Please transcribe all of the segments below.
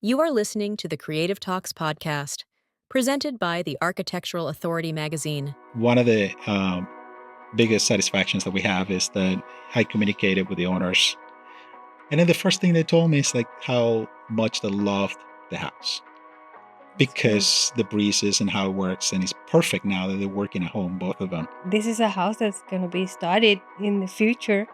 You are listening to the Creative Talks podcast, presented by the Architectural Authority magazine. One of the biggest satisfactions that we have is that I communicated with the owners. And then the first thing they told me is like how much they loved the house because the breezes and how it works. And it's perfect now that they're working at home, both of them. This is a house that's going to be studied in the future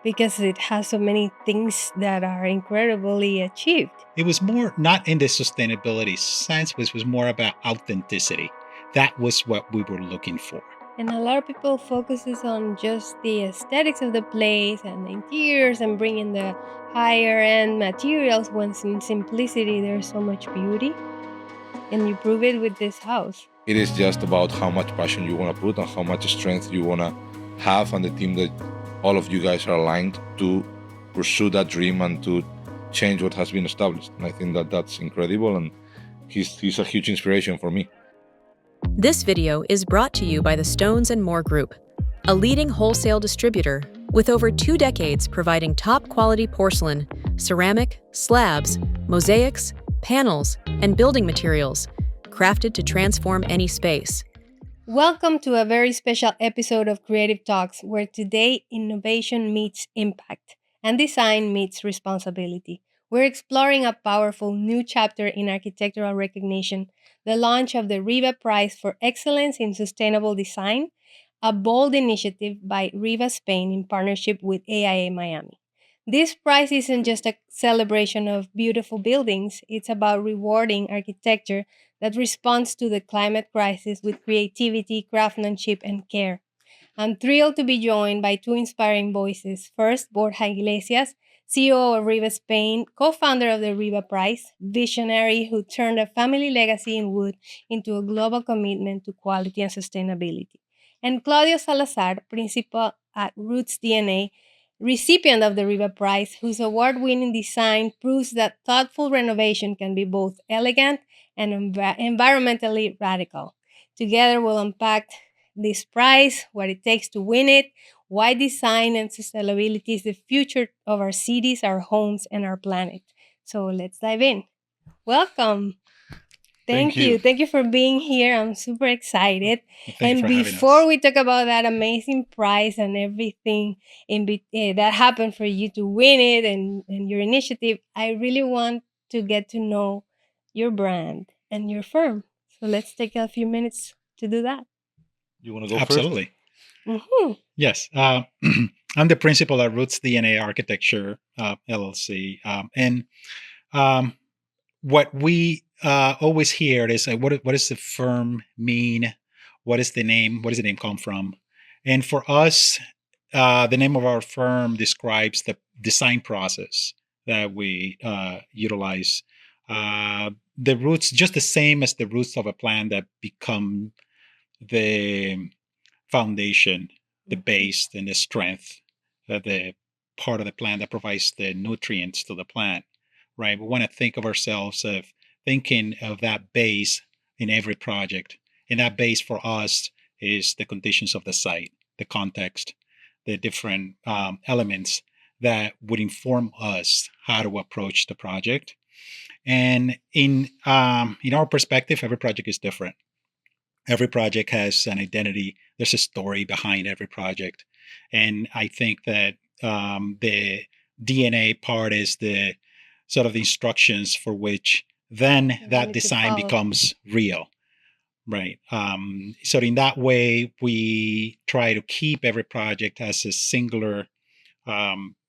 because it has so many things that are incredibly achieved. It was more not in the sustainability sense, but it was more about authenticity. That was what we were looking for. And a lot of people focuses on just the aesthetics of the place and the interiors and bringing the higher end materials when in simplicity there's so much beauty. And you prove it with this house. It is just about how much passion you want to put and how much strength you want to have, and the team that all of you guys are aligned to pursue that dream and to change what has been established. And I think that that's incredible, and he's a huge inspiration for me. This video is brought to you by the Stones & More Group, a leading wholesale distributor with over 2 decades providing top-quality porcelain, ceramic, slabs, mosaics, panels, and building materials, crafted to transform any space. Welcome to a very special episode of Creative Talks, where today innovation meets impact and design meets responsibility. We're exploring a powerful new chapter in architectural recognition, the launch of the RIVA Prize for Excellence in Sustainable Design, a bold initiative by RIVA Spain in partnership with AIA Miami. This prize isn't just a celebration of beautiful buildings, it's about rewarding architecture that responds to the climate crisis with creativity, craftsmanship, and care. I'm thrilled to be joined by 2 inspiring voices. First, Borja Iglesias, CEO of RIVA Spain, co-founder of the RIVA Prize, visionary who turned a family legacy in wood into a global commitment to quality and sustainability. And Claudio Salazar, principal at RooTSDNA, recipient of the RIVA Prize, whose award-winning design proves that thoughtful renovation can be both elegant and environmentally radical. Together, we'll unpack this prize, what it takes to win it, why design and sustainability is the future of our cities, our homes, and our planet. So let's dive in. Welcome. Thank you. Thank you for being here. I'm super excited. And before we talk about that amazing prize and everything that happened for you to win it and your initiative, I really want to get to know your brand and your firm. So let's take a few minutes to do that. You want to go Absolutely. first? Mm-hmm. Yes. I'm the principal at RooTSDNA Architecture, LLC. What we always hear is what does the firm mean? What is the name? Where does the name come from? And for us, the name of our firm describes the design process that we utilize. The roots, just the same as the roots of a plant that become the foundation, the base, and the strength, the part of the plant that provides the nutrients to the plant, right? We want to think of ourselves of thinking of that base in every project. And that base for us is the conditions of the site, the context, the different elements that would inform us how to approach the project. And in our perspective, every project is different. Every project has an identity. There's a story behind every project. And I think that the DNA part is the sort of the instructions for which then that design becomes real, right? So in that way, we try to keep every project as a singular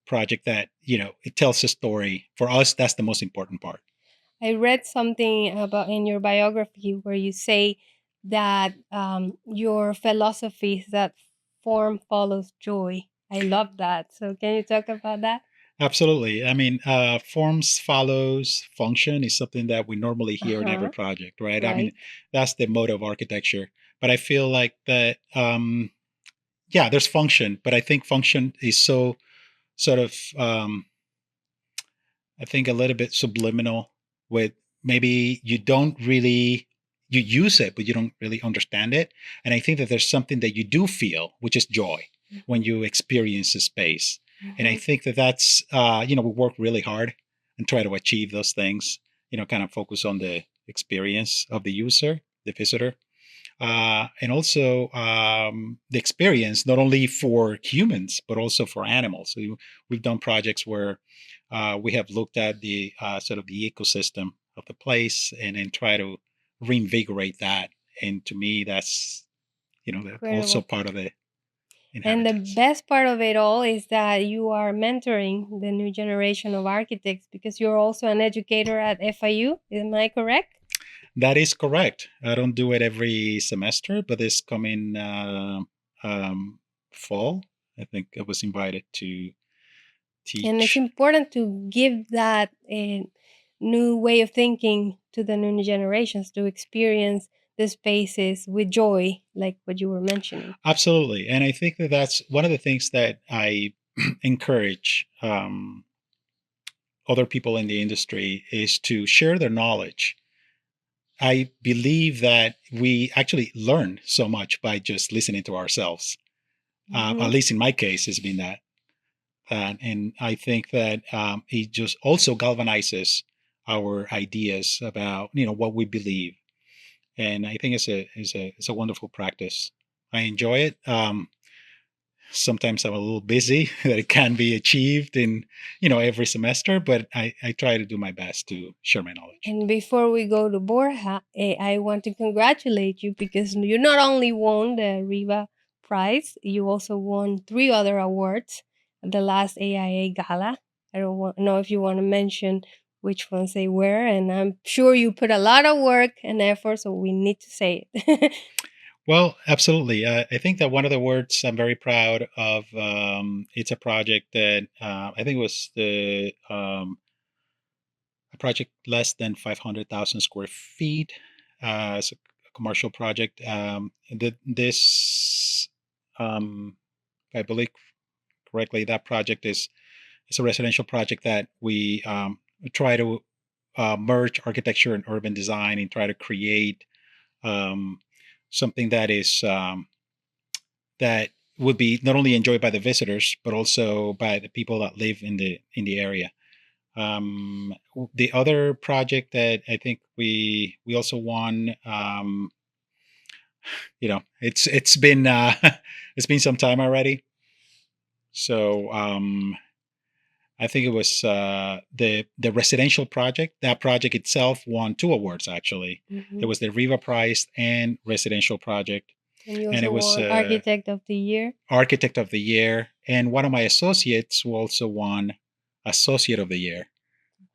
project that, it tells a story. For us, that's the most important part. I read something about in your biography where you say that your philosophy is that form follows joy. I love that. So can you talk about that? Absolutely. I mean, forms follows function is something that we normally hear in every project, right? I mean, that's the mode of architecture. But I feel like that, there's function, but I think function is so sort of, I think a little bit subliminal with maybe you use it, but you don't really understand it. And I think that there's something that you do feel, which is joy when you experience a space. And I think that that's, we work really hard and try to achieve those things. kind of focus on the experience of the user, the visitor, and also the experience not only for humans but also for animals. So we've done projects where we have looked at the sort of the ecosystem of the place and then try to reinvigorate that. And to me, that's also Incredible. part of the And the inhabitants. best part of it all is that you are mentoring the new generation of architects because you're also an educator at FIU. Am I correct? That is correct. I don't do it every semester, but this coming fall, I think I was invited to And it's teach. important to give that new way of thinking to the new generations to experience the spaces with joy, like what you were mentioning. Absolutely. And I think that that's one of the things that I encourage other people in the industry is to share their knowledge. I believe that we actually learn so much by just listening to ourselves. At least in my case, it's been that. And I think that it just also galvanizes our ideas about what we believe. And I think it's a wonderful practice. I enjoy it. Sometimes I'm a little busy that it can be achieved in every semester, but I try to do my best to share my knowledge. And before we go to Borja, I want to congratulate you because you not only won the RIVA Prize, you also won 3 other awards at the last AIA Gala. I don't know if you want to mention which ones they were, and I'm sure you put a lot of work and effort, so we need to say it. Well, absolutely. I think that one of the words I'm very proud of, it's a project that I think was a project less than 500,000 square feet. It's a commercial project. This, if I believe correctly, that project is a residential project that we try to merge architecture and urban design and try to create something that is that would be not only enjoyed by the visitors but also by the people that live in the area. The other project that I think we also won, it's been it's been some time already. So I think it was the residential project. That project itself won 2 awards actually. It was the RIVA Prize and residential project. And you And also it was won Architect of the Year. Architect of the Year. And one of my associates who also won Associate of the Year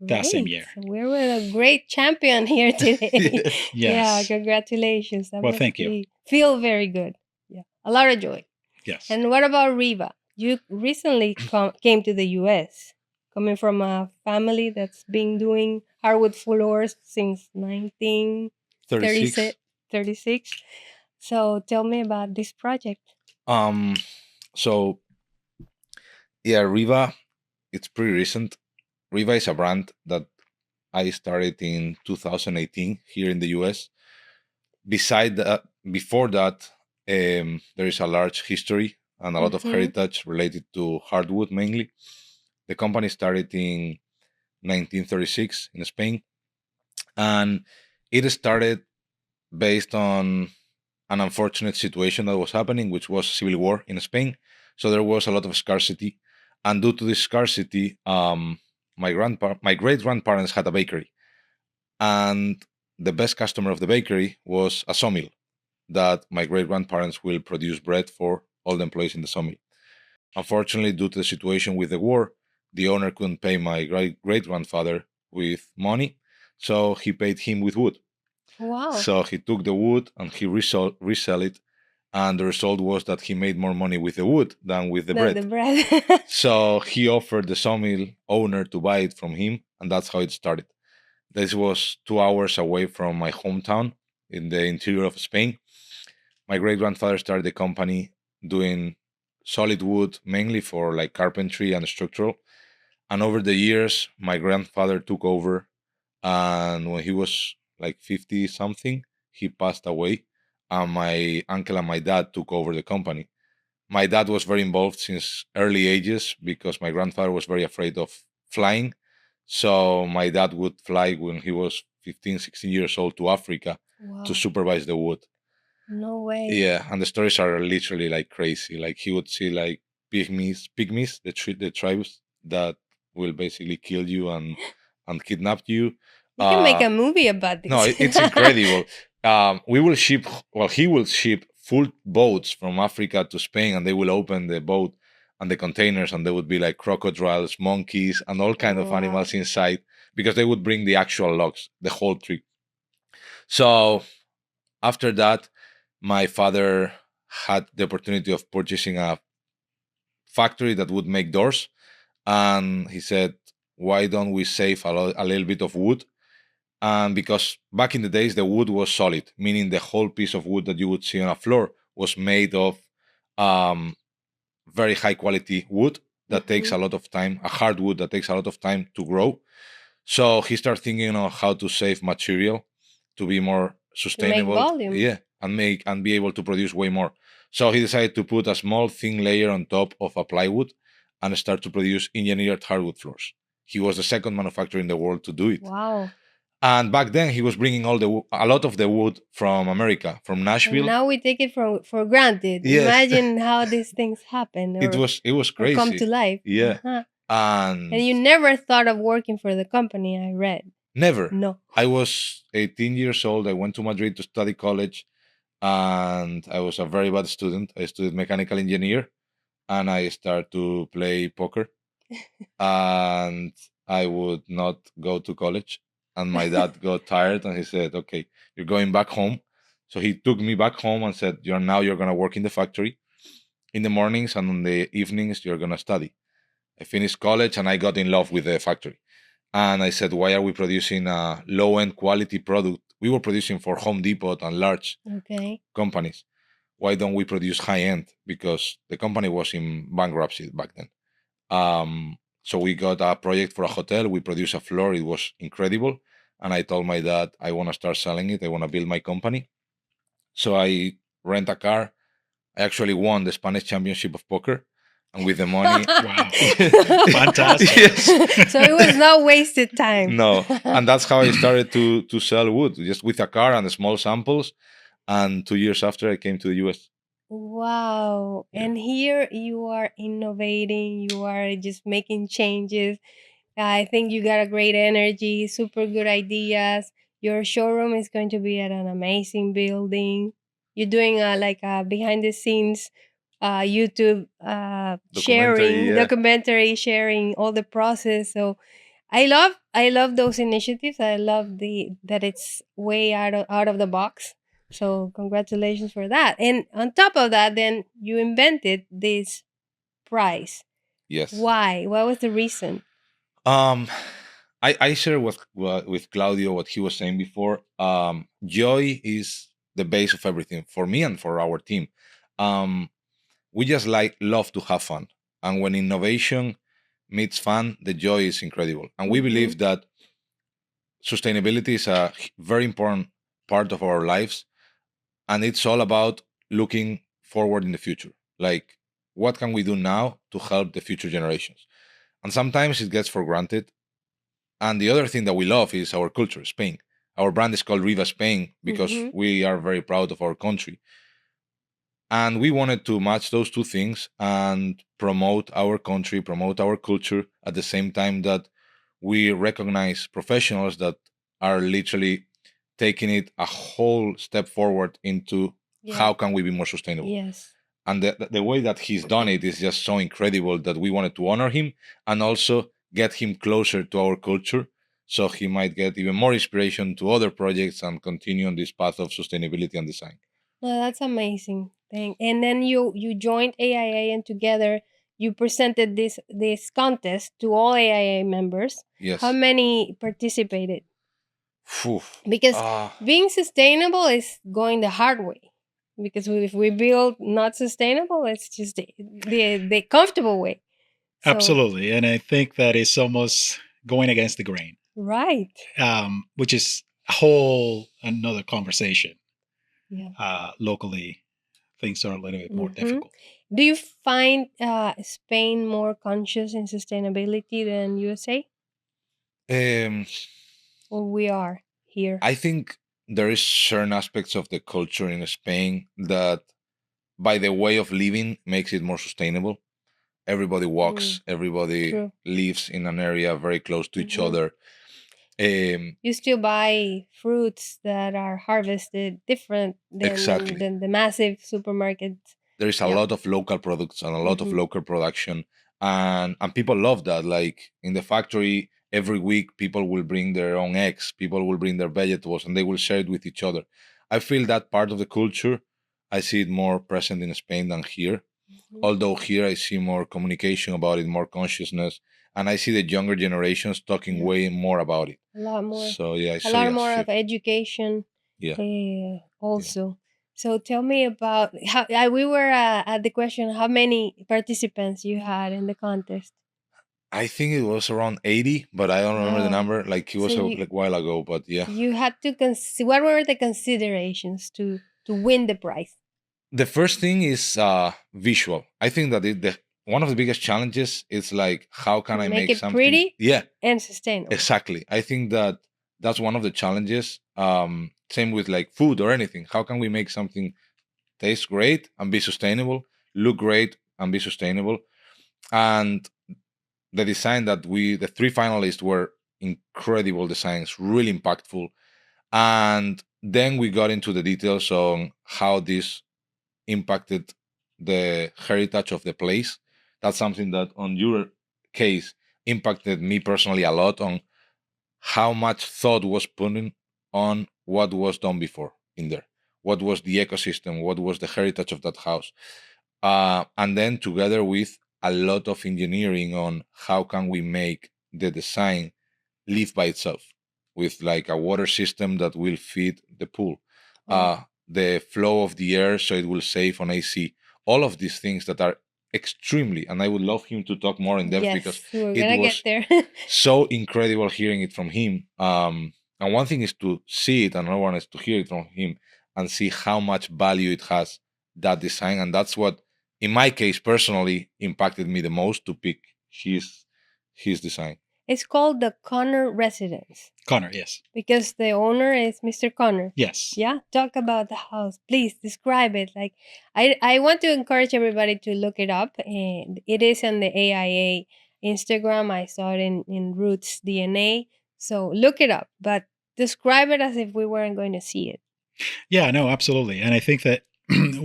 that same year. So we're with a great champion here today. Yeah, Yes. congratulations. That Well, must thank you. feel very good. Yeah, a lot of joy. Yes. And what about Riva? You recently came to the US, coming from a family that's been doing hardwood floors since 36. 1936. So tell me about this project. So yeah, Riva, it's pretty recent. Riva is a brand that I started in 2018 here in the US. Before that, there is a large history and a lot of heritage related to hardwood mainly. The company started in 1936 in Spain, and it started based on an unfortunate situation that was happening, which was civil war in Spain. So there was a lot of scarcity, and due to this scarcity, my great grandparents had a bakery, and the best customer of the bakery was a sawmill that my great grandparents will produce bread for all the employees in the sawmill. Unfortunately, due to the situation with the war, the owner couldn't pay my great grandfather with money, so he paid him with wood. Wow. So he took the wood and he resell it, and the result was that he made more money with the wood than with the bread. So he offered the sawmill owner to buy it from him, and that's how it started. This was 2 hours away from my hometown in the interior of Spain. My great grandfather started the company doing solid wood mainly for like carpentry and structural. And over the years, my grandfather took over, and when he was like 50 something, he passed away, and my uncle and my dad took over the company. My dad was very involved since early ages because my grandfather was very afraid of flying. So my dad would fly when he was 15, 16 years old to Africa Wow. to supervise the wood. No way. Yeah, and the stories are literally like crazy. Like he would see like pygmies, the tribes that will basically kill you and kidnap you. You can make a movie about this. No, it's incredible. We will ship, well, he will ship full boats from Africa to Spain, and they will open the boat and the containers, and there would be like crocodiles, monkeys, and all kind of Wow. animals inside, because they would bring the actual logs, the whole tree. So after that, my father had the opportunity of purchasing a factory that would make doors, and he said, "Why don't we save a little bit of wood?" And because back in the days, the wood was solid, meaning the whole piece of wood that you would see on a floor was made of very high quality wood that takes a lot of time, a hardwood that takes a lot of time to grow. So he started thinking on how to save material to be more sustainable. volume. Yeah, and be able to produce way more. So he decided to put a small thin layer on top of a plywood and start to produce engineered hardwood floors. He was the second manufacturer in the world to do it. Wow. And back then, he was bringing a lot of the wood from America, from Nashville. And now we take it for granted. Yes. Imagine how these things happen. It was crazy. Or come to life. Yeah. Uh-huh. And you never thought of working for the company, I read. Never. No. I was 18 years old. I went to Madrid to study college, and I was a very bad student. I studied mechanical engineer, and I started to play poker. And I would not go to college. And my dad got tired, and he said, "Okay, you're going back home." So he took me back home and said, you're gonna work in the factory in the mornings, and in the evenings you're gonna study." I finished college, and I got in love with the factory. And I said, why are we producing a low-end quality product? We were producing for Home Depot and large companies. Why don't we produce high-end? Because the company was in bankruptcy back then. So we got a project for a hotel. We produced a floor. It was incredible. And I told my dad, I want to start selling it. I want to build my company. So I rent a car. I actually won the Spanish Championship of Poker. And with the money, Wow, fantastic! Yes. So it was not wasted time. No, and that's how I started to sell wood, just with a car and small samples. And 2 years after, I came to the US. Wow. Yeah. And here you are innovating, you are just making changes. I think you got a great energy, super good ideas. Your showroom is going to be at an amazing building. You're doing like a behind the scenes YouTube documentary sharing all the process. So I love those initiatives. I love that it's way out of the box. So congratulations for that. And on top of that, then you invented this prize. Yes. Why? What was the reason? I share with Claudio what he was saying before. Joy is the base of everything for me and for our team. We just love to have fun, and when innovation meets fun, the joy is incredible. And we believe that sustainability is a very important part of our lives, and it's all about looking forward in the future. Like, what can we do now to help the future generations? And sometimes it gets for granted. And the other thing that we love is our culture, Spain. Our brand is called RIVA Spain because we are very proud of our country. And we wanted to match those two things and promote our country, promote our culture at the same time that we recognize professionals that are literally taking it a whole step forward into how can we be more sustainable. Yes. And the way that he's done it is just so incredible that we wanted to honor him and also get him closer to our culture so he might get even more inspiration to other projects and continue on this path of sustainability and design. No, that's amazing. And then you joined AIA, and together you presented this contest to all AIA members. Yes. How many participated? Phew. Because being sustainable is going the hard way. Because if we build not sustainable, it's just the comfortable way. So, Absolutely, and I think that is almost going against the grain, right? Which is a whole another conversation. Yeah. Locally, things are a little bit more difficult. Do you find Spain more conscious in sustainability than USA? Um, or we are here? I think there is certain aspects of the culture in Spain that, by the way of living, makes it more sustainable. Everybody walks, everybody True. lives in an area very close to each Mhm. other. You still buy fruits that are harvested different Exactly. than the massive supermarkets. There is a Yeah. lot of local products and a lot of Mhm. local production, and people love that. Like in the factory, every week people will bring their own eggs, people will bring their vegetables, and they will share it with each other. I feel that part of the culture, I see it more present in Spain than here. Mhm. Although here I see more communication about it, more consciousness, and I see the younger generations talking Yeah. way more about it. A lot more. So yeah, I A saw lot a more of shift. education Yeah, yeah. also. So tell me about how we were at the question how many participants you had in the contest. I think it was around 80, but I don't remember the Wow. number. Like it So was a like while ago, but yeah. you had to what were the considerations to win the prize? The first thing is visual. I think that the one of the biggest challenges is like how can I Make make it something? pretty Yeah, and sustainable. exactly. I think that that's one of the challenges. Same with like food or anything. How can we make something taste great and be sustainable, look great and be sustainable? And the design that the three finalists were incredible designs, really impactful. And then we got into the details on how this impacted the heritage of the place. That's something that, on your case, impacted me personally a lot on how much thought was put in on what was done before in there. What was the ecosystem? What was the heritage of that house? And then together with a lot of engineering on how can we make the design live by itself with like a water system that will feed the pool, Wow. the flow of the air so it will save on AC. All of these things that are extremely, and I would love him to talk more in depth because Yes, we're it gonna get was there. so incredible hearing it from him. And one thing is to see it, and another one is to hear it from him and see how much value it has, that design. And that's what, in my case, personally impacted me the most to pick his design. It's called the Connor Residence Connor, yes. because the owner is Mr. Connor. Yes. Yeah, talk about the house, please. Describe it. Like, I want to encourage everybody to look it up, and it is on the AIA Instagram. I saw it in RooTSDNA. So look it up, but describe it as if we weren't going to see it. Yeah, no, absolutely. And I think that we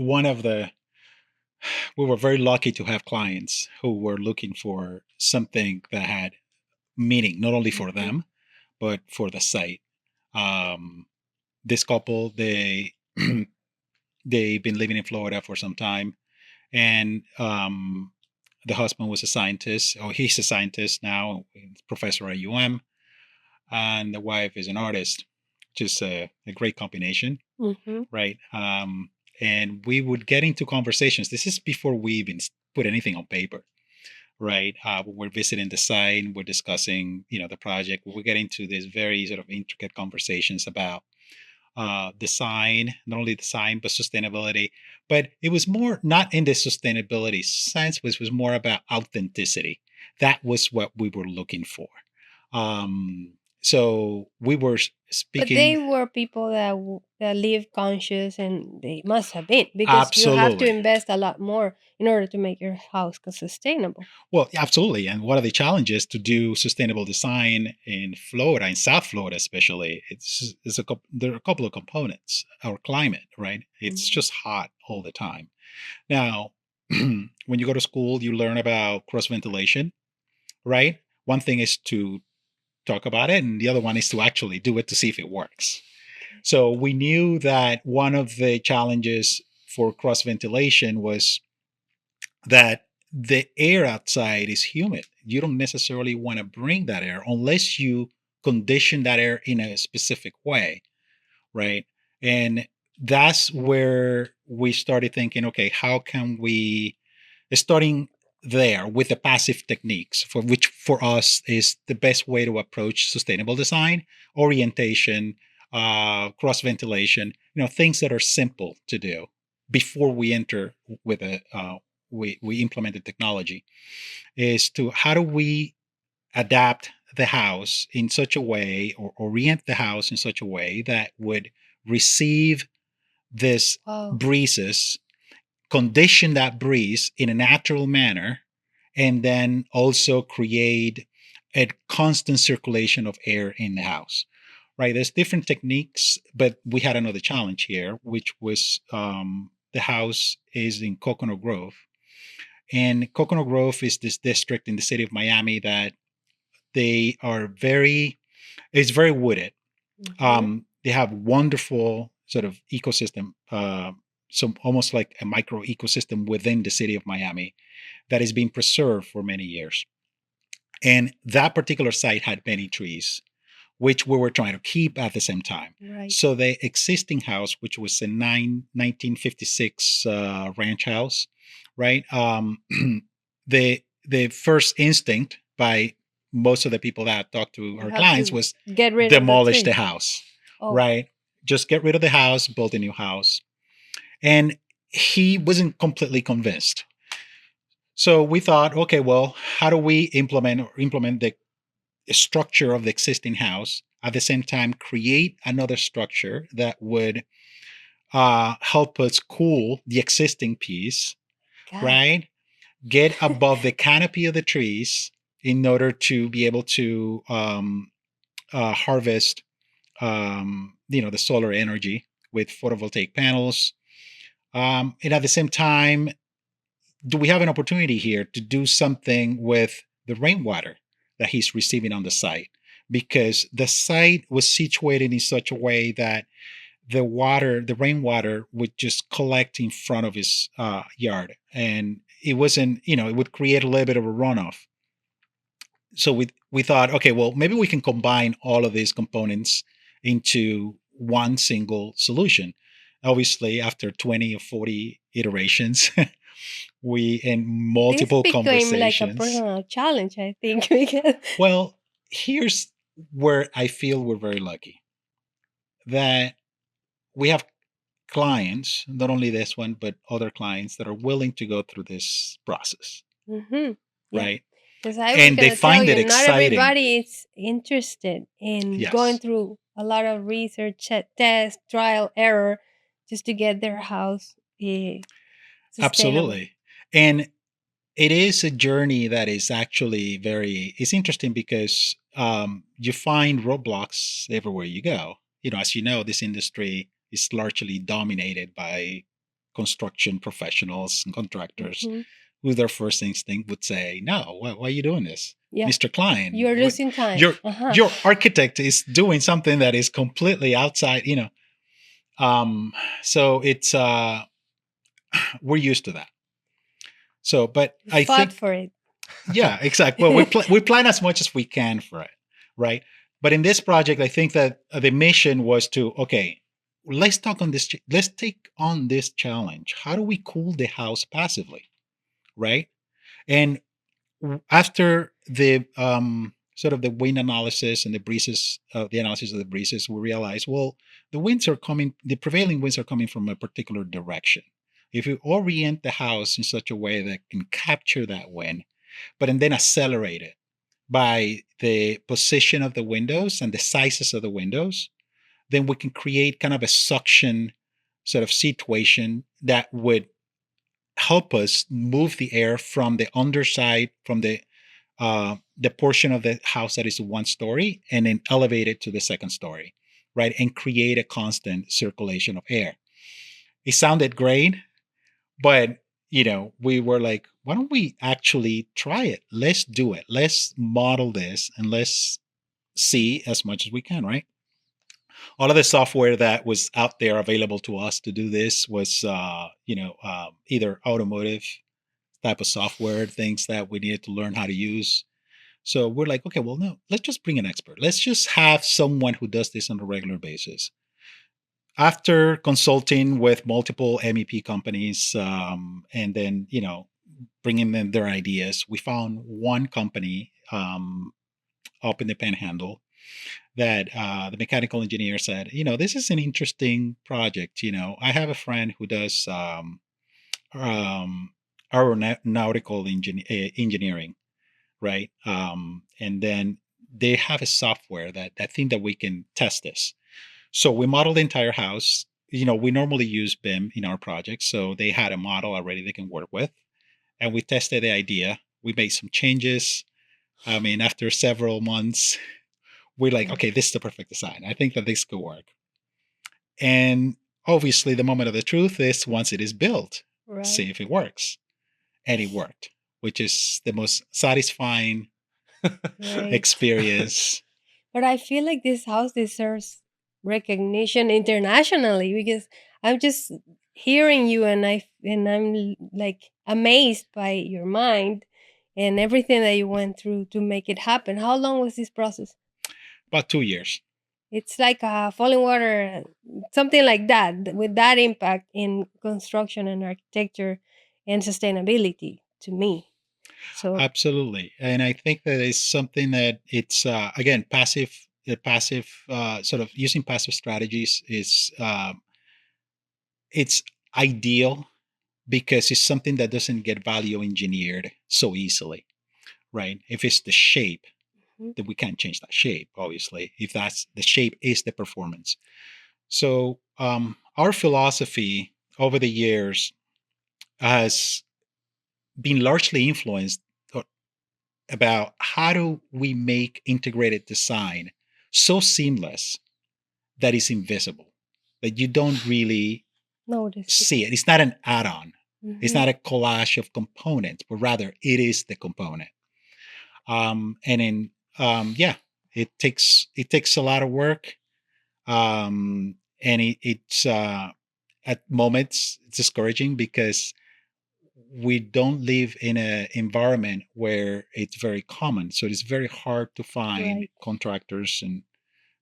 were very lucky to have clients who were looking for something that had meaning, not only for Mhm. them, but for the site. This couple, they've been living in Florida for some time, and the husband was a scientist, or he's a scientist now, professor at and the wife is an artist. Just a great combination, Mhm. right? And we would get into conversations. This is before we even put anything on paper, right? When we're visiting the site, we're discussing, the project. We get into these very sort of intricate conversations about design, not only design but sustainability. But it was more not in the sustainability sense, which was more about authenticity. That was what we were looking for. So we were But they speaking. were people that live conscious, and they must have been because you have to Absolutely. invest a lot more in order to make your house sustainable. Well, absolutely. And one of the challenges to do sustainable design in Florida, in South Florida especially, there are a couple of components. Our climate, right? It's Mhm. just hot all the time. Now, when you go to school, you learn about cross ventilation, right? One thing is to talk about it, and the other one is to actually do it to see if it works. So we knew that one of the challenges for cross ventilation was that the air outside is humid. You don't necessarily want to bring that air unless you condition that air in a specific way, right? And that's where we started thinking, okay, how can we, starting there with the passive techniques, for which for us is the best way to approach sustainable design, orientation, cross ventilation, things that are simple to do before we enter with we implement the technology, is to how do we adapt the house in such a way, or orient the house in such a way that would receive this Wow. breezes, condition that breeze in a natural manner, and then also create a constant circulation of air in the house. Right? There's different techniques, but we had another challenge here, which was the house is in Coconut Grove. And Coconut Grove is this district in the city of Miami that they are it's very wooded. They have wonderful sort of ecosystem, so almost like a micro ecosystem within the city of Miami that is being preserved for many years. And that particular site had many trees, which we were trying to keep at the same time. Right. So the existing house, which was a 1956 ranch house, right? The first instinct by most of the people that talked to our clients was get rid demolish of the the house, right? Just get rid of the house, build a new house. And he wasn't completely convinced. So we thought, okay, well, how do we implement the structure of the existing house, at the same time create another structure that would help us cool the existing piece, right? Get above the canopy of the trees in order to be able to harvest the solar energy with photovoltaic panels. And at the same time, do we have an opportunity here to do something with the rainwater that he's receiving on the site? Because the site was situated in such a way that the rainwater would just collect in front of his yard. And it wasn't, it would create a little bit of a runoff. So we thought, okay, well, maybe we can combine all of these components into one single solution. Obviously, after 20 or 40 iterations, we in multiple this became conversations. Like a personal challenge, I think. Because well, here's where I feel we're very lucky that we have clients, not only this one, but other clients that are willing to go through this process, right? Because and they find it exciting. Not everybody is interested in going through a lot of research, test, trial, error, just to get their house Absolutely. And it is a journey that is actually it's interesting because you find roadblocks everywhere you go. As you know, this industry is largely dominated by construction professionals and contractors who their first instinct would say, no, why are you doing this? Mr. Client, you're losing time. Your architect is doing something that is completely outside, so it's we're used to that. So, but I think for it. Yeah, exactly. Well, we plan as much as we can for it, right? But in this project, I think that the mission was to, okay, let's talk on this. Let's take on this challenge. How do we cool the house passively, right? And after the sort of the wind analysis and the breezes, the analysis of the breezes, we realized, well, the prevailing winds are coming from a particular direction. If you orient the house in such a way that can capture that wind, and then accelerate it by the position of the windows and the sizes of the windows, then we can create kind of a suction sort of situation that would help us move the air from the underside, from the portion of the house that is one story, and then elevate it to the second story, right? And create a constant circulation of air. It sounded great, but we were like, why don't we actually try it? Let's do it. Let's model this and let's see as much as we can, right? All of the software that was out there available to us to do this was, either automotive type of software, things that we needed to learn how to use. So we're like, okay, well, no, let's just bring an expert. Let's just have someone who does this on a regular basis. After consulting with multiple MEP companies, and then, bringing them their ideas, we found one company up in the Panhandle that the mechanical engineer said, this is an interesting project. I have a friend who does aeronautical engineering, right? And then they have a software that think that we can test this. So we modeled the entire house. We normally use BIM in our projects, so they had a model already they can work with, and we tested the idea. We made some changes. I mean, after several months, we're like, okay, this is the perfect design. I think that this could work. And obviously, the moment of the truth is once it is built, see if it works. And it worked, which is the most satisfying experience. But I feel like this house deserves recognition internationally, because I'm just hearing you, and I'm like amazed by your mind and everything that you went through to make it happen. How long was this process? About 2 years. It's like a falling water, something like that, with that impact in construction and architecture and sustainability to me. So Absolutely. And I think that is something that it's, again, passive, sort of using passive strategies is, it's ideal because it's something that doesn't get value engineered so easily, right? If it's the shape, then we can't change that shape, obviously, if that's the shape is the performance. So our philosophy over the years has been largely influenced about how do we make integrated design so seamless that it's invisible, that you don't really notice see it. It's not an add-on. It's not a collage of components, but rather it is the component. And in yeah, it takes a lot of work, and it's at moments it's discouraging because we don't live in an environment where it's very common. So it's very hard to find contractors and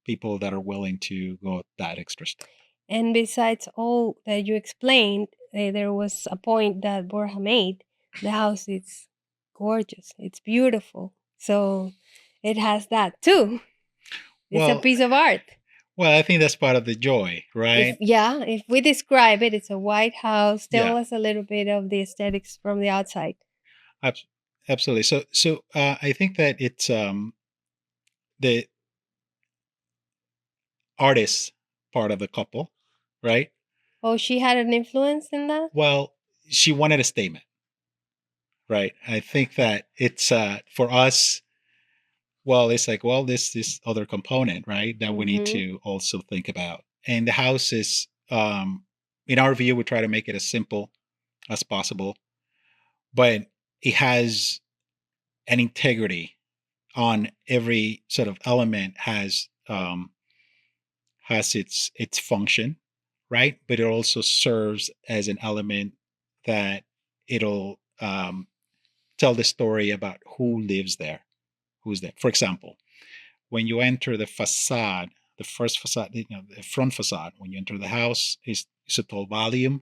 people that are willing to go that extra step. And besides all that you explained, there was a point that Borja made. The house is gorgeous. It's beautiful. So it has that too. It's a piece of art. Well, I think that's part of the joy, right? If we describe it, it's a white house. Tell us a little bit of the aesthetics from the outside. Absolutely. So I think that it's the artist part of the couple, right? Oh, she had an influence in that? Well, she wanted a statement, right? I think that it's for us, well, it's like, well, this other component, right, that we need to also think about. And the house is, in our view, we try to make it as simple as possible, but it has an integrity on every sort of element, has its function, right? But it also serves as an element that it'll tell the story about who lives there, who's there. For example, when you enter the facade, the first facade, the front facade, when you enter the house, is a tall volume.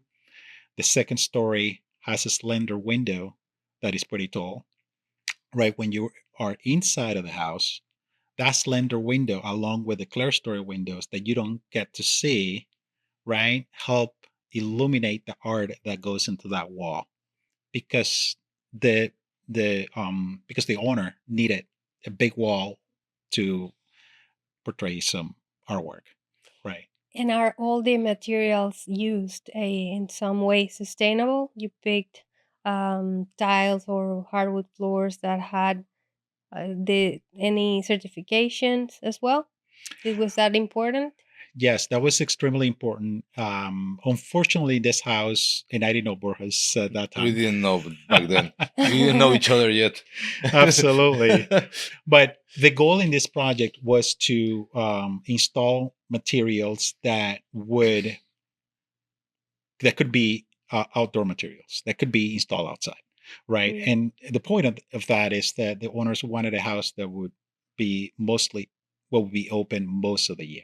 The second story has a slender window that is pretty tall, right? When you are inside of the house, that slender window, along with the clerestory windows that you don't get to see, right, help illuminate the art that goes into that wall, because because the owner needed a big wall to portray some artwork, right? And are all the materials used in some way sustainable? You picked tiles or hardwood floors that had any certifications as well? Was that important? Yes, that was extremely important. Unfortunately, this house, and I didn't know Borges at that time. We didn't know back then. We didn't know each other yet. Absolutely. But the goal in this project was to install materials that could be outdoor materials, that could be installed outside, right? And the point of that is that the owners wanted a house that would be open most of the year.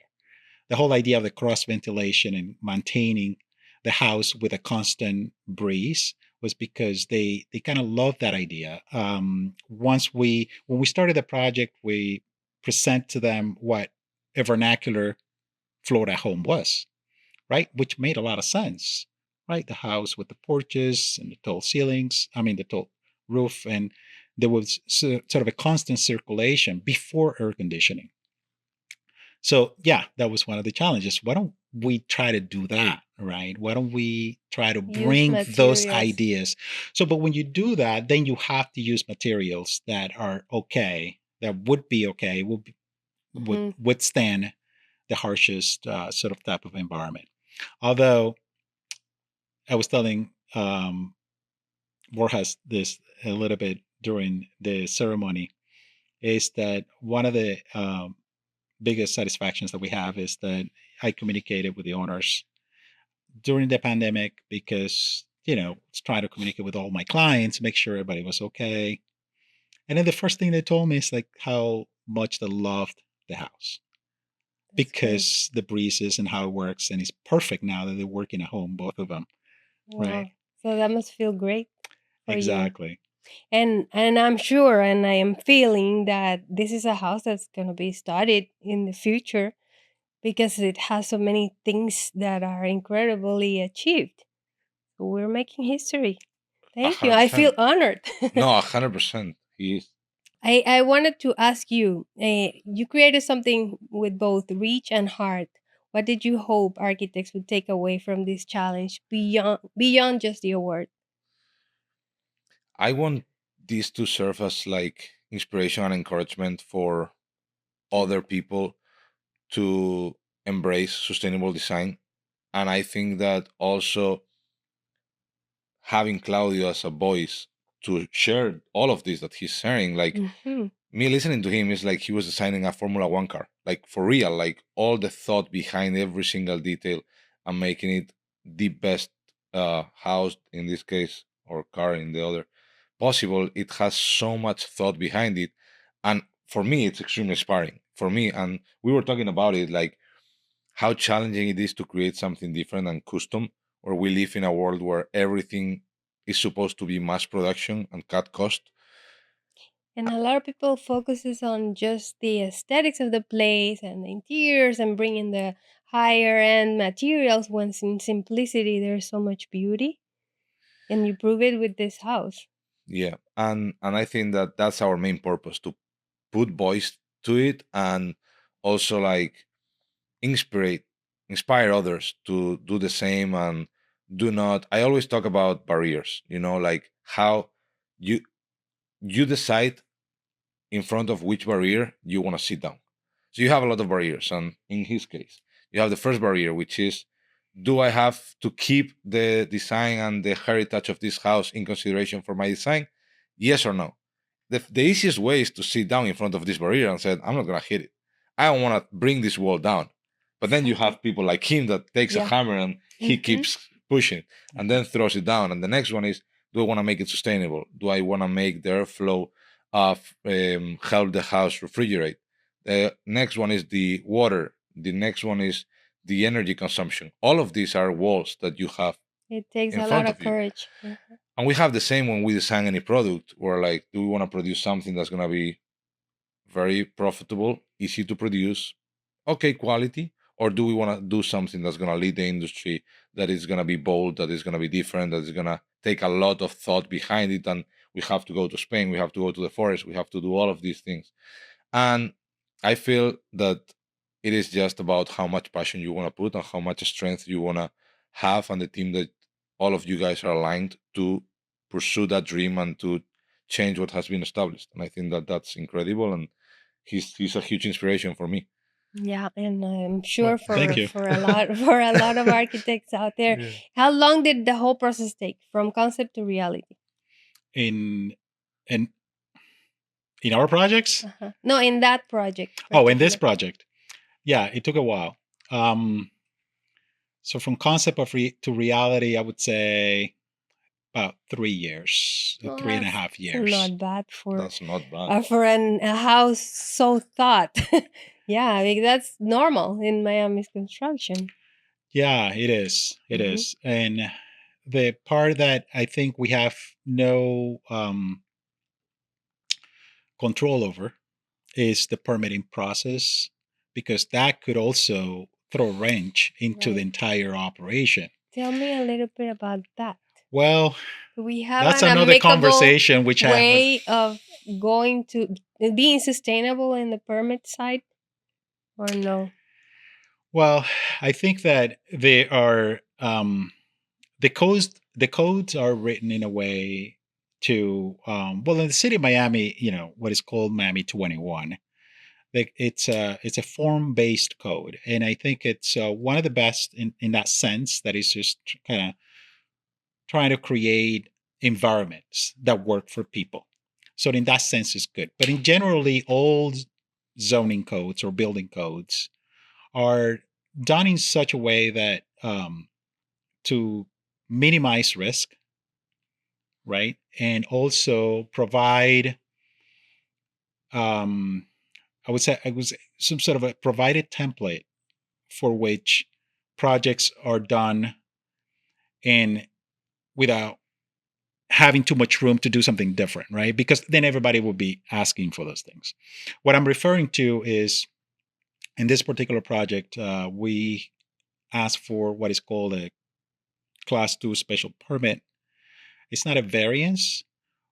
The whole idea of the cross ventilation and maintaining the house with a constant breeze was because they kind of loved that idea. When we started the project, we present to them what a vernacular Florida home was, right? Which made a lot of sense, right? The house with the porches and the tall ceilings, the tall roof, and there was sort of a constant circulation before air conditioning. So yeah, that was one of the challenges. Why don't we try to do that, right? Why don't we try to Use bring those materials. ideas? So, but when you do that, then you have to use materials that are okay, that would be okay, would Mhm. withstand the harshest sort of type of environment. Although I was telling Borja this a little bit during the ceremony, is that one of the biggest satisfactions that we have is that I communicated with the owners during the pandemic because, it's trying to communicate with all my clients, make sure everybody was okay. And then the first thing they told me is like how much they loved the house That's great. because the breezes and how it works. And it's perfect now that they're working at home, both of them. Wow. Right. So that must feel great for you. Exactly. And I'm sure, and I am feeling that this is a house that's going to be studied in the future because it has so many things that are incredibly achieved. So we're making history. Thank you. I feel 100%. honored. No, 100%. He is. I wanted to ask you, you created something with both reach and heart. What did you hope architects would take away from this challenge beyond just the award? I want this to serve as like inspiration and encouragement for other people to embrace sustainable design. And I think that also having Claudio as a voice to share all of this that he's sharing, like Mhm. me listening to him is like he was designing a Formula One car, like for real, like all the thought behind every single detail and making it the best house in this case or car in the other possible. It has so much thought behind it, and for me, it's extremely inspiring. For me, and we were talking about it, like how challenging it is to create something different and custom, or we live in a world where everything is supposed to be mass production and cut cost. And a lot of people focuses on just the aesthetics of the place and the interiors and bringing the higher end materials when in simplicity there's so much beauty. And you prove it with this house. Yeah, and I think that that's our main purpose, to put voice to it and also like inspire inspire others to do the same and do not. I always talk about barriers, like how you you decide in front of which barrier you want to sit down. So you have a lot of barriers, and in his case, you have the first barrier, which is, do I have to keep the design and the heritage of this house in consideration for my design? Yes or no? The easiest way is to sit down in front of this barrier and say, I'm not gonna hit it. I don't want to bring this wall down. But then you have people like him that takes a Yeah. hammer and he Mhm. keeps pushing and then throws it down. And the next one is, do I want to make it sustainable? Do I want to make the airflow of help the house refrigerate? The next one is the water. The next one is the energy consumption. All of these are walls that you have It takes in a lot front of of you. courage. Mhm. And we have the same when we design any product, where like, do we want to produce something that's going to be very profitable, easy to produce, okay quality, or do we want to do something that's going to lead the industry, that is going to be bold, that is going to be different, that is going to take a lot of thought behind it, and we have to go to Spain, we have to go to the forest, we have to do all of these things. And I feel that it is just about how much passion you want to put and how much strength you want to have, and the team that all of you guys are aligned to pursue that dream and to change what has been established. And I think that that's incredible, and he's a huge inspiration for me. Yeah, and I'm sure Thank you. for a lot for a lot of architects out there. Yeah. How long did the whole process take from concept to reality? in in in our projects. No, in that project. Oh, in this particular. project, yeah, it took a while. So from concept to reality, I would say about 3 years, Well, three and a that's half years. not bad That's not bad. for a house so thought. Yeah, because that's normal in Miami's construction. Yeah, it is. It Mhm. is. And the part that I think we have no control over is the permitting process, because that could also throw a wrench into the Right. entire operation. Tell me a little bit about that. Well, Do we have that's an another amicable conversation which way of going to being sustainable in the permit side, or no? Well, I think that they are the codes are written in a way to well, in the city of Miami, what is called Miami 21. It's a form-based code, and I think it's one of the best in that sense. That is just kind of trying to create environments that work for people. So in that sense, it's good. But in generally, all zoning codes or building codes are done in such a way that to minimize risk, right, and also provide, I would say, it was some sort of a provided template for which projects are done and without having too much room to do something different, right? Because then everybody will be asking for those things. What I'm referring to is in this particular project, we asked for what is called a Class 2 special permit. It's not a variance,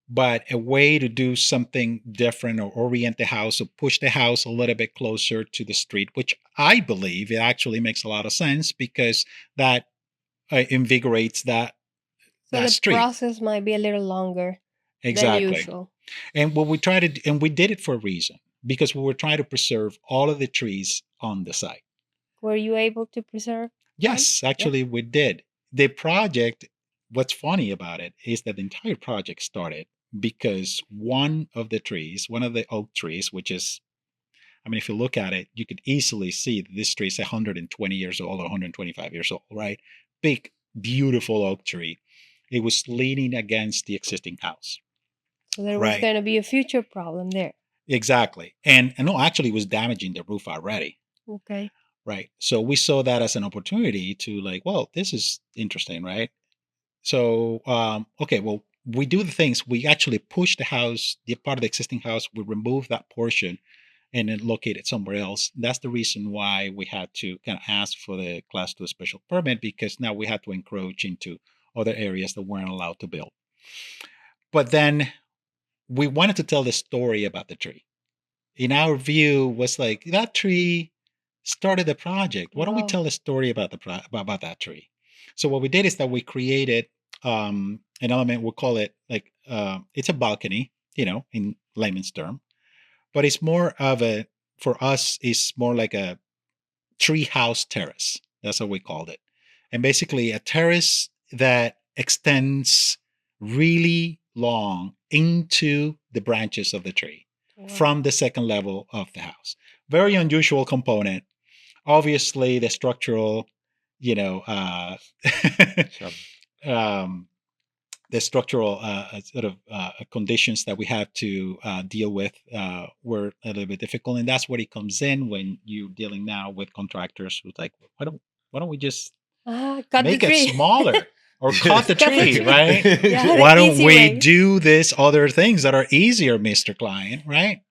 but a way to do something different or orient the house or push the house a little bit closer to the street, which I believe it actually makes a lot of sense because that invigorates that So the street. process might be a little longer than usual. And what we try to do, and we did it for a reason, because we were trying to preserve all of the trees on the site. Were you able to preserve? Yes, actually, we did. The project, what's funny about it is that the entire project started because one of the oak trees, which is, I mean, if you look at it, you could easily see that this tree is 120 years old or 125 years old, right? Big, beautiful oak tree. It was leaning against the existing house. So there was going to be a future problem there. Exactly. And no, actually, it was damaging the roof already. Okay. Right. So we saw that as an opportunity to like, well, this is interesting, right? So, okay, well, we do the things. We actually push the house, the part of the existing house, we remove that portion and then locate it somewhere else. That's the reason why we had to kind of ask for the Class 2 special permit, because now we had to encroach into other areas that weren't allowed to build. But then we wanted to tell the story about the tree. In our view, was like, that tree started the project. Why don't we tell a story about about that tree? So what we did is that we created an element. We'll call it like it's a balcony, in layman's term, but it's more of a, for us, it's more like a tree house terrace. That's what we called it, and basically a terrace that extends really long into the branches of the tree. Wow. From the second level of the house. Very unusual component. Obviously, the structural, the structural sort of conditions that we had to deal with were a little bit difficult, and that's where it comes in when you're dealing now with contractors who's like, why don't we just make it smaller? Or cut the tree, right? Yeah, why don't we do this other things that are easier, Mr. Client, right?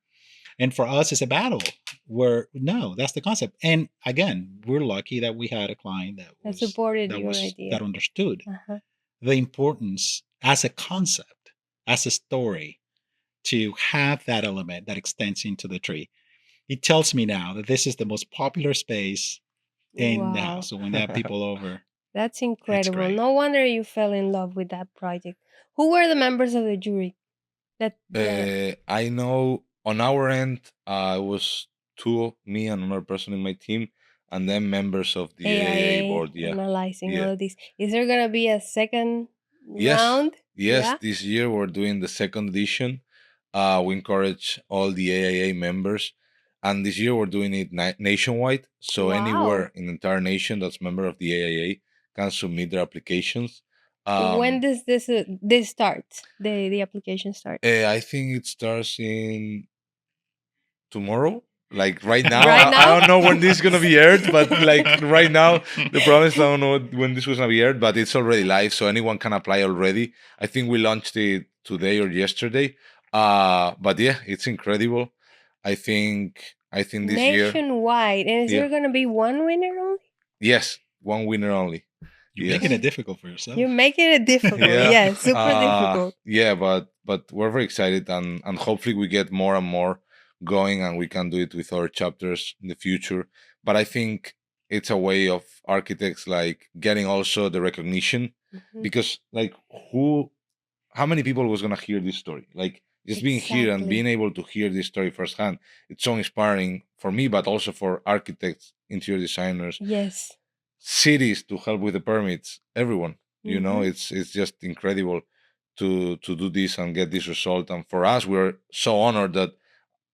And for us, it's a battle where, no, that's the concept. And again, we're lucky that we had a client that supported your idea, that understood the importance as a concept, as a story, to have that element that extends into the tree. It tells me now that this is the most popular space in the house. So when they have people over, that's incredible. No wonder you fell in love with that project. Who were the members of the jury? I know on our end, it was two, me and another person in my team, and then members of the AIA board. Yeah, analyzing all of this. Is there gonna be a second round? Yes, this year we're doing the second edition. We encourage all the AIA members, and this year we're doing it nationwide. So anywhere in the entire nation that's member of the AIA can submit their applications. When does this start? The application start? I think it starts in tomorrow. Like right now, I don't know when this is gonna be aired, but like right now, the problem is I don't know when this was gonna be aired, but it's already live, so anyone can apply already. I think we launched it today or yesterday. But yeah, it's incredible. I think this year nationwide, and is there gonna be one winner only? Yes, one winner only. You're Yes. making it difficult for yourself. You're making it difficult. Yeah. Yeah, super difficult. Yeah, but we're very excited, and hopefully we get more and more going, and we can do it with other chapters in the future. But I think it's a way of architects like getting also the recognition, Mhm. because like how many people was gonna hear this story? Like just being here and Exactly. being able to hear this story firsthand, it's so inspiring for me, but also for architects, interior designers, Yes. cities to help with the permits, everyone. You know, Mhm. it's just incredible to do this and get this result. And for us, we're so honored that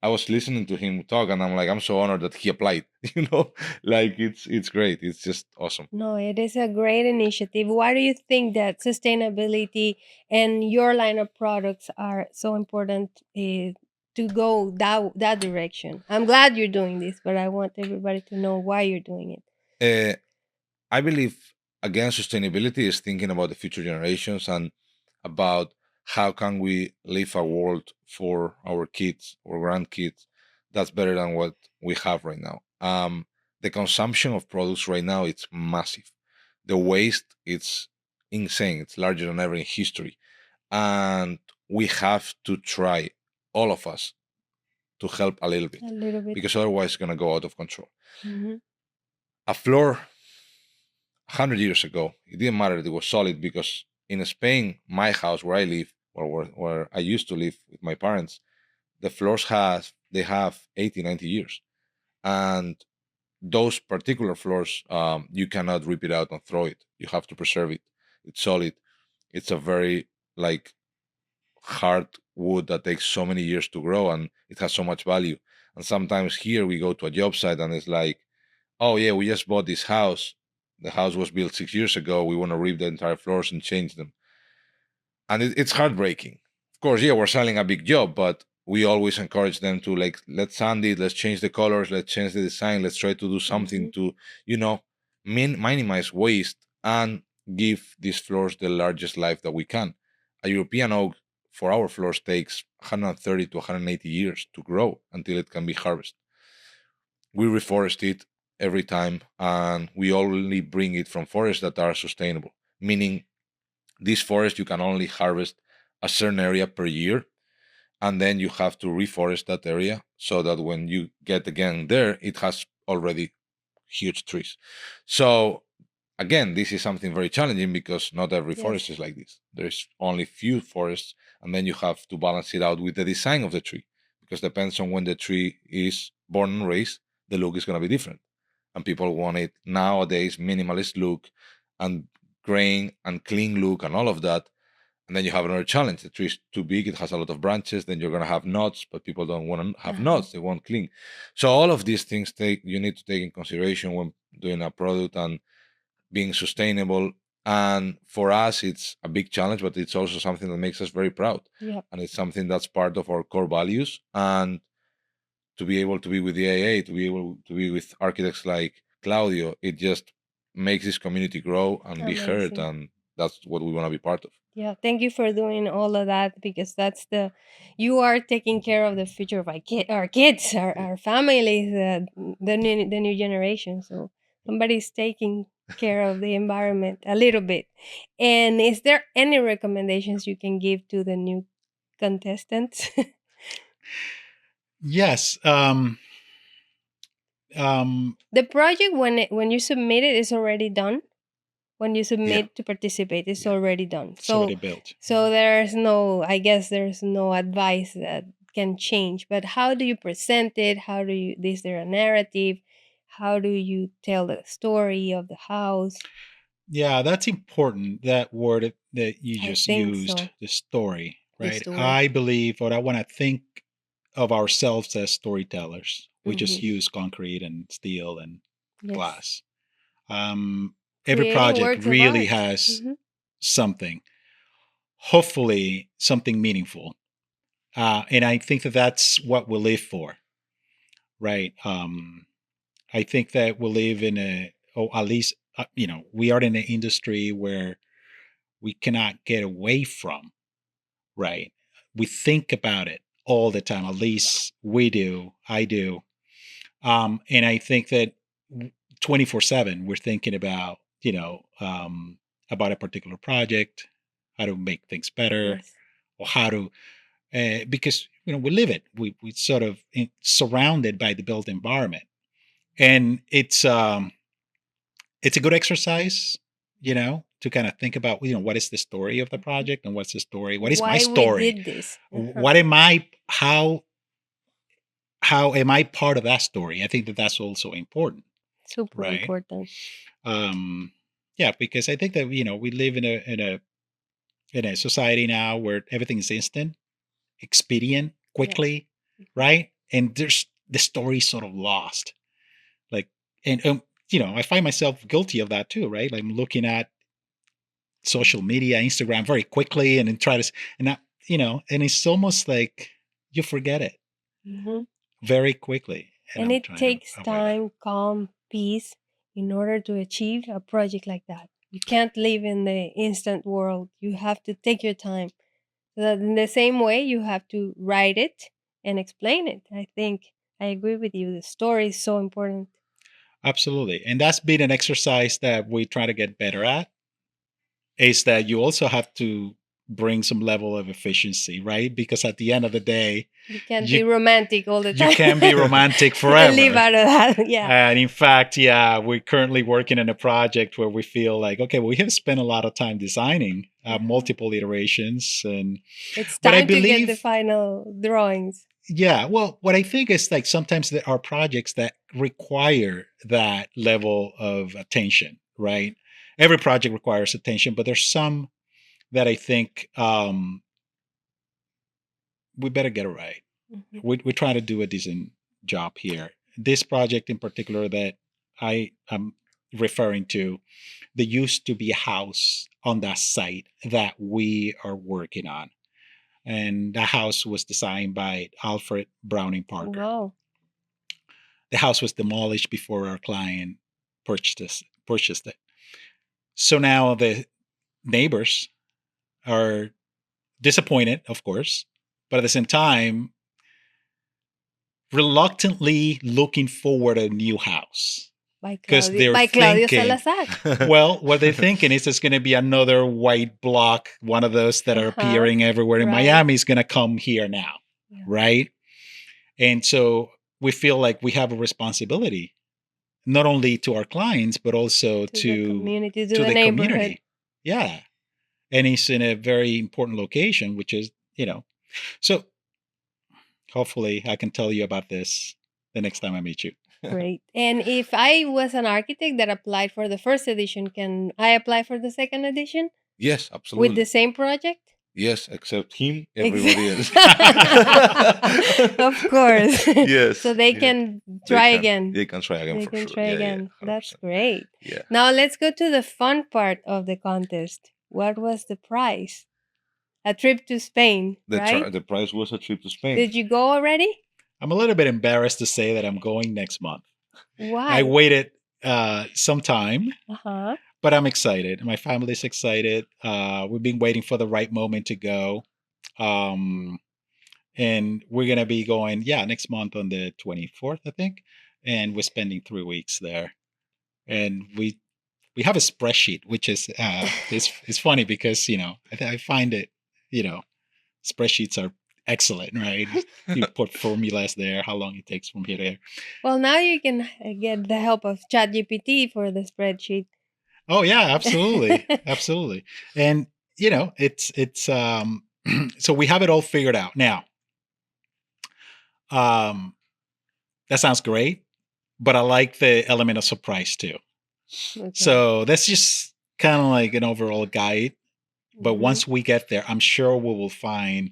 I was listening to him talk, and I'm like, I'm so honored that he applied. You know, like it's great. It's just awesome. No, it is a great initiative. Why do you think that sustainability and your line of products are so important to go that direction? I'm glad you're doing this, but I want everybody to know why you're doing it. Uh, I believe again, sustainability is thinking about the future generations and about how can we leave a world for our kids or grandkids that's better than what we have right now. The consumption of products right now it's massive. The waste it's insane. It's larger than ever in history, and we have to try, all of us, to help a little bit, A little bit. because otherwise it's gonna go out of control. Mhm. A floor 100 years ago, it didn't matter if it was solid, because in Spain, my house where I live, or where I used to live with my parents, the floors have 80, 90 years. And those particular floors, you cannot rip it out and throw it. You have to preserve it. It's solid. It's a very like hard wood that takes so many years to grow, and it has so much value. And sometimes here we go to a job site and it's like, oh yeah, we just bought this house. The house was built 6 years ago. We want to rip the entire floors and change them. And it's heartbreaking. Of course, yeah, we're selling a big job, but we always encourage them to like, let's sand it, let's change the colors, let's change the design, let's try to do something to, you know, minimize waste and give these floors the largest life that we can. A European oak for our floors takes 130 to 180 years to grow until it can be harvested. We reforest it every time, and we only bring it from forests that are sustainable, meaning this forest you can only harvest a certain area per year, and then you have to reforest that area so that when you get again there, it has already huge trees. So again, this is something very challenging because not every forest Yes. is like this. There's only few forests, and then you have to balance it out with the design of the tree, because depends on when the tree is born and raised, the look is going to be different. And people want it nowadays minimalist look and grain and clean look and all of that. And then you have another challenge. The tree is too big, it has a lot of branches, then you're gonna have knots, but people don't want to have knots, they want clean. So all of these things you need to take in consideration when doing a product and being sustainable. And for us it's a big challenge, but it's also something that makes us very proud. Yep. And it's something that's part of our core values. And to be able to be with the AIA, to be able to be with architects like Claudio, it just makes this community grow and be heard, Amazing. and that's what we want to be part of. Yeah, thank you for doing all of that, because that's you are taking care of the future of our kids, our families, the new generation. So somebody's taking care of the environment a little bit. And is there any recommendations you can give to the new contestants? Yes. The project, when you submit it, is already done. When you submit to participate, it's Yeah. already done. It's already built. So there's no, I guess there's no advice that can change. But how do you present it? How do you, is there a narrative? How do you tell the story of the house? Yeah, that's important. That word that you I just think used, so. the story, The right? story. I believe, or I want to think of ourselves as storytellers. We just Mhm. use concrete and steel and Yes. glass. Every Creating project works of really art. has Mhm. something, hopefully something meaningful. And I think that that's what we live for, right? I think that we live in at least, we are in an industry where we cannot get away from, right? We think about it all the time. At least we do. I do. And I think that 24/7, we're thinking about about a particular project, how to make things better, Yes. or how to, because we live it. We sort of surrounded by the built environment, and it's a good exercise, to kind of think about, what is the story of the project, and what's the story? What is my Why we story? did this? What am I? How am I part of that story? I think that's also important, Super right? important. Yeah, because I think that we live in a society now where everything is instant, expedient, quickly, right? And there's the story sort of lost. Like, and I find myself guilty of that too, right? I'm looking at social media, Instagram very quickly, and then and that, and it's almost like you forget it Mhm. very quickly. And And I'm it trying to takes avoid that. time, calm, peace in order to achieve a project like that. You can't live in the instant world. You have to take your time. So that in the same way, you have to write it and explain it. I think I agree with you. The story is so important. Absolutely. And that's been an exercise that we try to get better at, is that you also have to bring some level of efficiency, right? Because at the end of the day, You can't you be romantic all the you time. can be romantic And live forever. out of that. Yeah. And in fact, yeah, we're currently working on a project where we feel like, okay, we have spent a lot of time designing multiple iterations, It's but I time to get the believe, final drawings. yeah, well, what I think is like sometimes there are projects that require that level of attention, right? Every project requires attention, but there's some that I think we better get it right. Mhm. We try to do a decent job here. This project in particular that I am referring to, there used to be a house on that site that we are working on. And the house was designed by Alfred Browning Parker. Wow. The house was demolished before our client purchased it. So now the neighbors are disappointed, of course, but at the same time, reluctantly looking forward a new house By because Claudio, they're by Claudio thinking, Salazar. well, what they're thinking is it's going to be another white block, one of those that are appearing everywhere in right. Miami is going to come here now, Yeah. right? And so we feel like we have a responsibility, not only to our clients, but also To the community, to the the neighborhood. community. Yeah. And it's in a very important location, which is, so hopefully I can tell you about this the next time I meet you. Great. And if I was an architect that applied for the first edition, can I apply for the second edition Yes, absolutely. with the same project? Yes, except him, everybody else. Of course. Yes. So they can try again. They can try again They for can sure. try Yeah, again. yeah, That's 100%. great. Yeah. Now let's go to the fun part of the contest. What was the prize? A trip to Spain, right? The prize was a trip to Spain. Did you go already? I'm a little bit embarrassed to say that I'm going next month. Why? I waited some time, Uh-huh. but I'm excited. My family's excited. We've been waiting for the right moment to go. And we're going to be going, next month on the 24th, I think. And we're spending 3 weeks there. And we have a spreadsheet, which is it's funny because, I find it, spreadsheets are excellent, right? You put formulas there, how long it takes from here to there. Well, now you can get the help of ChatGPT for the spreadsheet. Oh yeah, absolutely. Absolutely. And it's so we have it all figured out. Now, that sounds great, but I like the element of surprise too. Okay. So that's just kind of like an overall guide. But once we get there, I'm sure we will find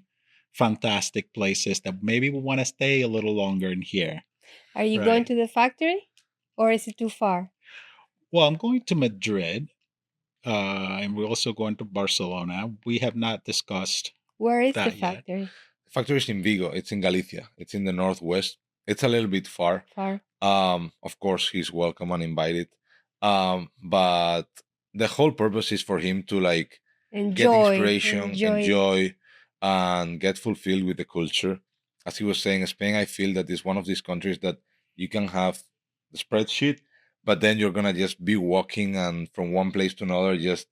fantastic places that maybe we want to stay a little longer in here. Are you going Right. to the factory or is it too far? Well, I'm going to Madrid, and we're also going to Barcelona. We have not discussed Where is the that yet. factory? The factory is in Vigo. It's in Galicia. It's in the northwest. It's a little bit far. Far. Of course, he's welcome and invited. But the whole purpose is for him to like get inspiration, enjoy, and get fulfilled with the culture. As he was saying, Spain, I feel that is one of these countries that you can have the spreadsheet, but then you're gonna just be walking and from one place to another, just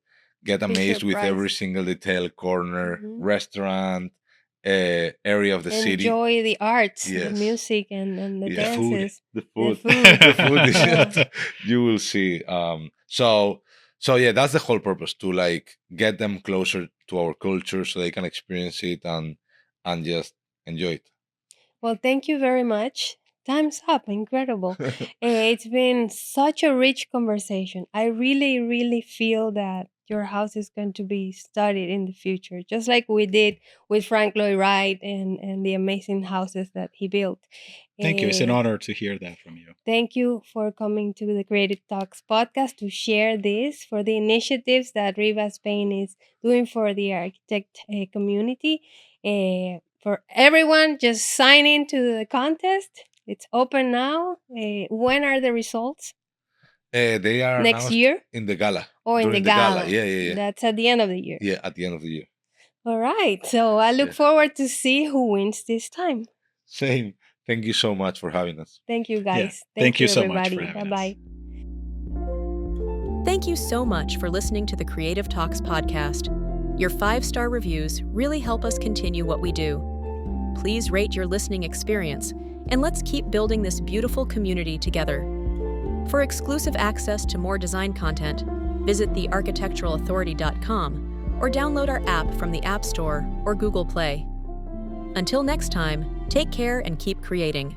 get amazed with every single detail, corner, restaurant, area of the city. Enjoy the arts, Yes. the music, and the Yeah. dances. The food. The The food is Yeah. you will see. So yeah, that's the whole purpose, to like get them closer to our culture so they can experience it and just enjoy it. Well, thank you very much. Time's up. Incredible. It's been such a rich conversation. I really, really feel that your house is going to be studied in the future, just like we did with Frank Lloyd Wright and the amazing houses that he built. Thank you. It's an Eh, honor to hear that from you. Thank you for coming to the Creative Talks podcast to share this, for the initiatives that RIVA Spain is doing for the architect community. For everyone, just sign into the contest. It's open now. When are the results? They are Next announced year? in the gala. Or in during the gala? Yeah. That's at the end of the year. Yeah, at the end of the year. All right. So I look Yeah. forward to see who wins this time. Same. Thank you so much for having us. Thank you, guys. Thank you so everybody. much for having Bye-bye. Thank you so much for listening to the Creative Talks podcast. Your 5-star reviews really help us continue what we do. Please rate your listening experience, and let's keep building this beautiful community together. For exclusive access to more design content, visit thearchitecturalauthority.com or download our app from the App Store or Google Play. Until next time, take care and keep creating.